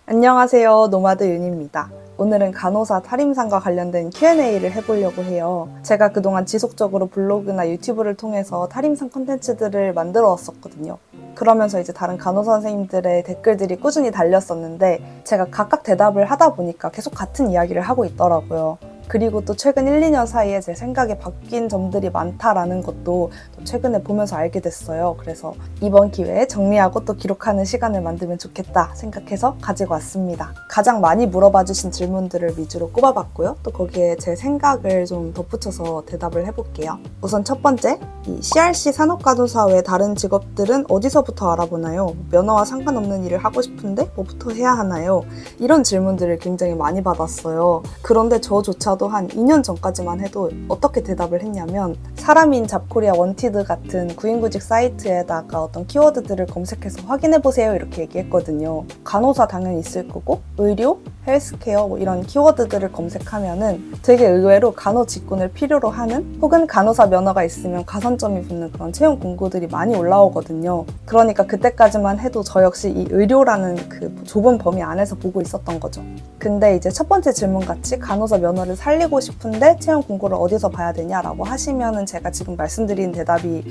안녕하세요. 노마드 윤입니다. 오늘은 간호사 탈임상과 관련된 Q&A를 해보려고 해요. 제가 그동안 지속적으로 블로그나 유튜브를 통해서 탈임상 콘텐츠들을 만들어 왔었거든요. 그러면서 이제 다른 간호사 선생님들의 댓글들이 꾸준히 달렸었는데 제가 각각 대답을 하다 보니까 계속 같은 이야기를 하고 있더라고요. 그리고 또 최근 1, 2년 사이에 제 생각이 바뀐 점들이 많다라는 것도 또 최근에 보면서 알게 됐어요. 그래서 이번 기회에 정리하고 또 기록하는 시간을 만들면 좋겠다 생각해서 가지고 왔습니다. 가장 많이 물어봐 주신 질문들을 위주로 꼽아봤고요. 또 거기에 제 생각을 좀 덧붙여서 대답을 해볼게요. 우선 첫 번째, 이 CRC 산업간호사 외 다른 직업들은 어디서부터 알아보나요? 면허와 상관없는 일을 하고 싶은데 뭐부터 해야 하나요? 이런 질문들을 굉장히 많이 받았어요. 그런데 저조차도 한 2년 전까지만 해도 어떻게 대답을 했냐면 사람인 잡코리아 원티드 같은 구인구직 사이트에다가 어떤 키워드들을 검색해서 확인해보세요 이렇게 얘기했거든요. 간호사 당연히 있을 거고 의료, 헬스케어 뭐 이런 키워드들을 검색하면은 되게 의외로 간호 직군을 필요로 하는 혹은 간호사 면허가 있으면 가산점이 붙는 그런 채용 공고들이 많이 올라오거든요. 그러니까 그때까지만 해도 저 역시 이 의료라는 그 좁은 범위 안에서 보고 있었던 거죠. 근데 이제 첫 번째 질문같이 간호사 면허를 살리고 싶은데 채용 공고를 어디서 봐야 되냐라고 하시면은 제가 지금 말씀드린 대답이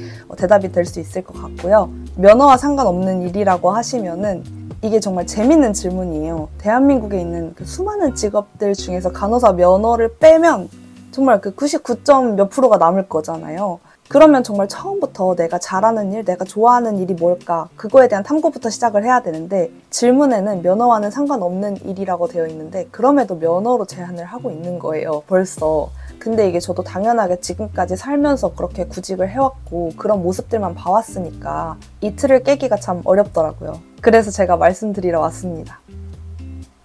될 수 있을 것 같고요. 면허와 상관없는 일이라고 하시면은 이게 정말 재밌는 질문이에요. 대한민국에 있는 그 수많은 직업들 중에서 간호사 면허를 빼면 정말 그 99점 몇 프로가 남을 거잖아요. 그러면 정말 처음부터 내가 잘하는 일, 내가 좋아하는 일이 뭘까? 그거에 대한 탐구부터 시작을 해야 되는데 질문에는 면허와는 상관없는 일이라고 되어 있는데 그럼에도 면허로 제한을 하고 있는 거예요, 벌써. 근데 이게 저도 당연하게 지금까지 살면서 그렇게 구직을 해왔고 그런 모습들만 봐왔으니까 이 틀을 깨기가 참 어렵더라고요. 그래서 제가 말씀드리러 왔습니다.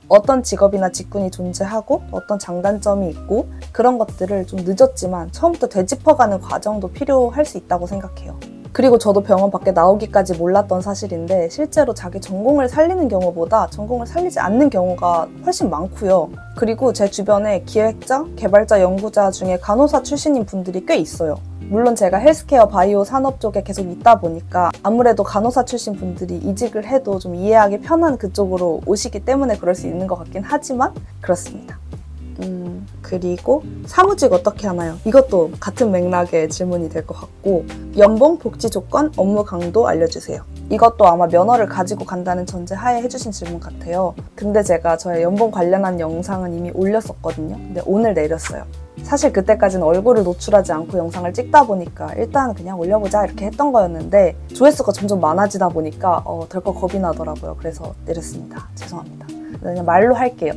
어떤 직업이나 직군이 존재하고 어떤 장단점이 있고 그런 것들을 좀 늦었지만 처음부터 되짚어가는 과정도 필요할 수 있다고 생각해요. 그리고 저도 병원 밖에 나오기까지 몰랐던 사실인데 실제로 자기 전공을 살리는 경우보다 전공을 살리지 않는 경우가 훨씬 많고요. 그리고 제 주변에 기획자, 개발자, 연구자 중에 간호사 출신인 분들이 꽤 있어요. 물론 제가 헬스케어 바이오 산업 쪽에 계속 있다 보니까 아무래도 간호사 출신 분들이 이직을 해도 좀 이해하기 편한 그쪽으로 오시기 때문에 그럴 수 있는 것 같긴 하지만 그렇습니다. 그리고 사무직 어떻게 하나요? 이것도 같은 맥락의 질문이 될 것 같고 연봉, 복지 조건, 업무 강도 알려주세요. 이것도 아마 면허를 가지고 간다는 전제 하에 해주신 질문 같아요. 근데 제가 저의 연봉 관련한 영상은 이미 올렸었거든요. 근데 오늘 내렸어요. 사실 그때까지는 얼굴을 노출하지 않고 영상을 찍다 보니까 일단 그냥 올려보자 이렇게 했던 거였는데 조회수가 점점 많아지다 보니까 덜컥 겁이 나더라고요. 그래서 내렸습니다. 죄송합니다. 그냥 말로 할게요.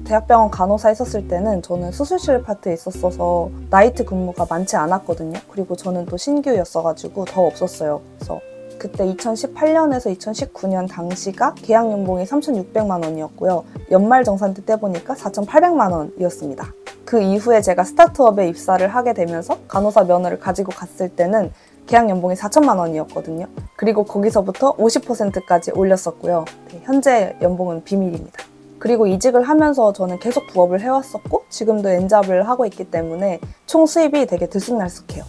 대학병원 간호사 있었을 때는 저는 수술실 파트에 있었어서 나이트 근무가 많지 않았거든요. 그리고 저는 또 신규였어가지고 더 없었어요. 그래서 그때 2018년에서 2019년 당시가 계약 연봉이 3,600만 원이었고요. 연말정산 때 보니까 4,800만 원이었습니다. 그 이후에 제가 스타트업에 입사를 하게 되면서 간호사 면허를 가지고 갔을 때는 계약 연봉이 4천만 원이었거든요. 그리고 거기서부터 50%까지 올렸었고요. 네, 현재 연봉은 비밀입니다. 그리고 이직을 하면서 저는 계속 부업을 해왔었고 지금도 엔잡을 하고 있기 때문에 총 수입이 되게 들쑥날쑥해요.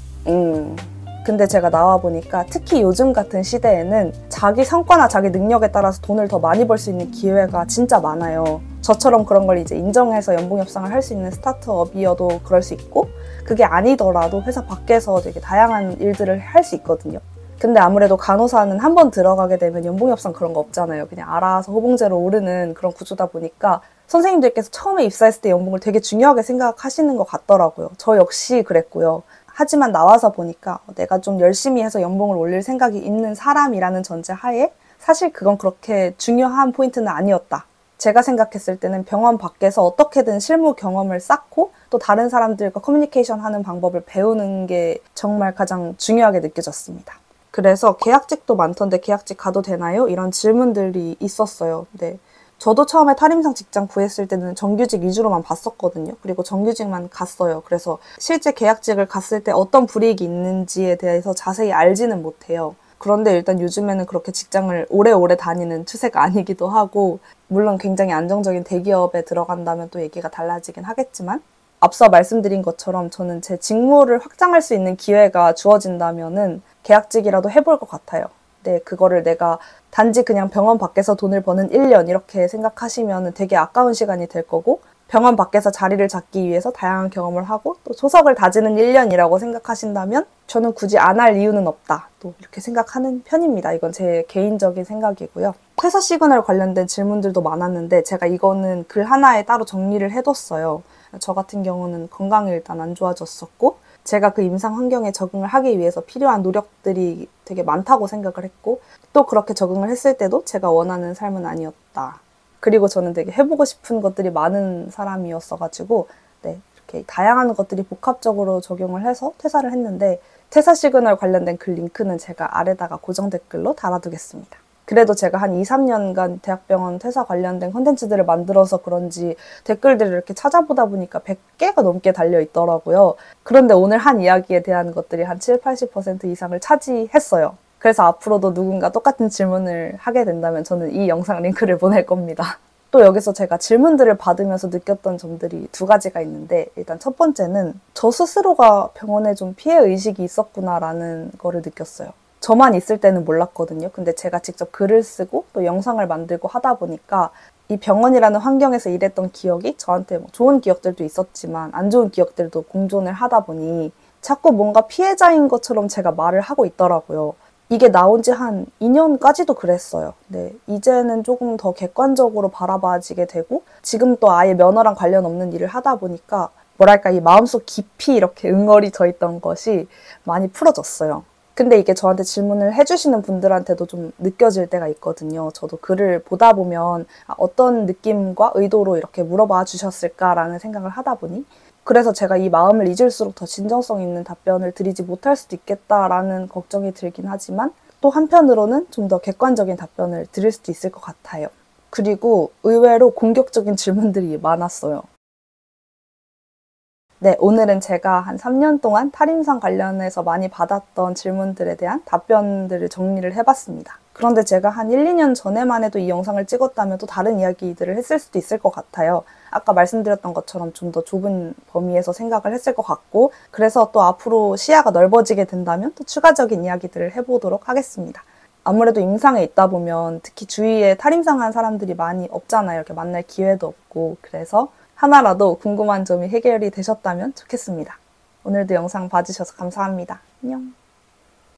근데 제가 나와보니까 특히 요즘 같은 시대에는 자기 성과나 자기 능력에 따라서 돈을 더 많이 벌 수 있는 기회가 진짜 많아요. 저처럼 그런 걸 이제 인정해서 연봉 협상을 할 수 있는 스타트업이어도 그럴 수 있고 그게 아니더라도 회사 밖에서 되게 다양한 일들을 할 수 있거든요. 근데 아무래도 간호사는 한번 들어가게 되면 연봉 협상 그런 거 없잖아요. 그냥 알아서 호봉제로 오르는 그런 구조다 보니까 선생님들께서 처음에 입사했을 때 연봉을 되게 중요하게 생각하시는 것 같더라고요. 저 역시 그랬고요. 하지만 나와서 보니까 내가 좀 열심히 해서 연봉을 올릴 생각이 있는 사람이라는 전제 하에 사실 그건 그렇게 중요한 포인트는 아니었다. 제가 생각했을 때는 병원 밖에서 어떻게든 실무 경험을 쌓고 또 다른 사람들과 커뮤니케이션 하는 방법을 배우는 게 정말 가장 중요하게 느껴졌습니다. 그래서 계약직도 많던데 계약직 가도 되나요? 이런 질문들이 있었어요. 네. 저도 처음에 탈임상 직장 구했을 때는 정규직 위주로만 봤었거든요. 그리고 정규직만 갔어요. 그래서 실제 계약직을 갔을 때 어떤 불이익이 있는지에 대해서 자세히 알지는 못해요. 그런데 일단 요즘에는 그렇게 직장을 오래오래 다니는 추세가 아니기도 하고 물론 굉장히 안정적인 대기업에 들어간다면 또 얘기가 달라지긴 하겠지만 앞서 말씀드린 것처럼 저는 제 직무를 확장할 수 있는 기회가 주어진다면은 계약직이라도 해볼 것 같아요. 네, 그거를 내가 단지 그냥 병원 밖에서 돈을 버는 1년 이렇게 생각하시면 되게 아까운 시간이 될 거고, 병원 밖에서 자리를 잡기 위해서 다양한 경험을 하고 또 소석을 다지는 1년이라고 생각하신다면 저는 굳이 안 할 이유는 없다, 또 이렇게 생각하는 편입니다. 이건 제 개인적인 생각이고요. 퇴사 시그널 관련된 질문들도 많았는데 제가 이거는 글 하나에 따로 정리를 해뒀어요. 저 같은 경우는 건강이 일단 안 좋아졌었고, 제가 그 임상 환경에 적응을 하기 위해서 필요한 노력들이 되게 많다고 생각을 했고, 또 그렇게 적응을 했을 때도 제가 원하는 삶은 아니었다. 그리고 저는 되게 해보고 싶은 것들이 많은 사람이었어가지고, 네, 이렇게 다양한 것들이 복합적으로 적용을 해서 퇴사를 했는데, 퇴사 시그널 관련된 글 링크는 제가 아래다가 고정 댓글로 달아두겠습니다. 그래도 제가 한 2, 3년간 대학병원 퇴사 관련된 콘텐츠들을 만들어서 그런지 댓글들을 이렇게 찾아보다 보니까 100개가 넘게 달려 있더라고요. 그런데 오늘 한 이야기에 대한 것들이 한 7, 80% 이상을 차지했어요. 그래서 앞으로도 누군가 똑같은 질문을 하게 된다면 저는 이 영상 링크를 보낼 겁니다. 또 여기서 제가 질문들을 받으면서 느꼈던 점들이 두 가지가 있는데, 일단 첫 번째는 저 스스로가 병원에 좀 피해의식이 있었구나라는 거를 느꼈어요. 저만 있을 때는 몰랐거든요. 근데 제가 직접 글을 쓰고 또 영상을 만들고 하다 보니까 이 병원이라는 환경에서 일했던 기억이 저한테 뭐 좋은 기억들도 있었지만 안 좋은 기억들도 공존을 하다 보니 자꾸 뭔가 피해자인 것처럼 제가 말을 하고 있더라고요. 이게 나온 지 한 2년까지도 그랬어요. 네, 이제는 조금 더 객관적으로 바라봐지게 되고, 지금 또 아예 면허랑 관련 없는 일을 하다 보니까 뭐랄까, 이 마음속 깊이 이렇게 응어리져 있던 것이 많이 풀어졌어요. 근데 이게 저한테 질문을 해주시는 분들한테도 좀 느껴질 때가 있거든요. 저도 글을 보다 보면 어떤 느낌과 의도로 이렇게 물어봐 주셨을까라는 생각을 하다 보니, 그래서 제가 이 마음을 잊을수록 더 진정성 있는 답변을 드리지 못할 수도 있겠다라는 걱정이 들긴 하지만, 또 한편으로는 좀 더 객관적인 답변을 드릴 수도 있을 것 같아요. 그리고 의외로 공격적인 질문들이 많았어요. 네, 오늘은 제가 한 3년 동안 탈임상 관련해서 많이 받았던 질문들에 대한 답변들을 정리를 해봤습니다. 그런데 제가 한 1, 2년 전에만 해도 이 영상을 찍었다면 또 다른 이야기들을 했을 수도 있을 것 같아요. 아까 말씀드렸던 것처럼 좀 더 좁은 범위에서 생각을 했을 것 같고, 그래서 또 앞으로 시야가 넓어지게 된다면 또 추가적인 이야기들을 해보도록 하겠습니다. 아무래도 임상에 있다 보면 특히 주위에 탈임상한 사람들이 많이 없잖아요. 이렇게 만날 기회도 없고, 그래서 하나라도 궁금한 점이 해결이 되셨다면 좋겠습니다. 오늘도 영상 봐주셔서 감사합니다. 안녕.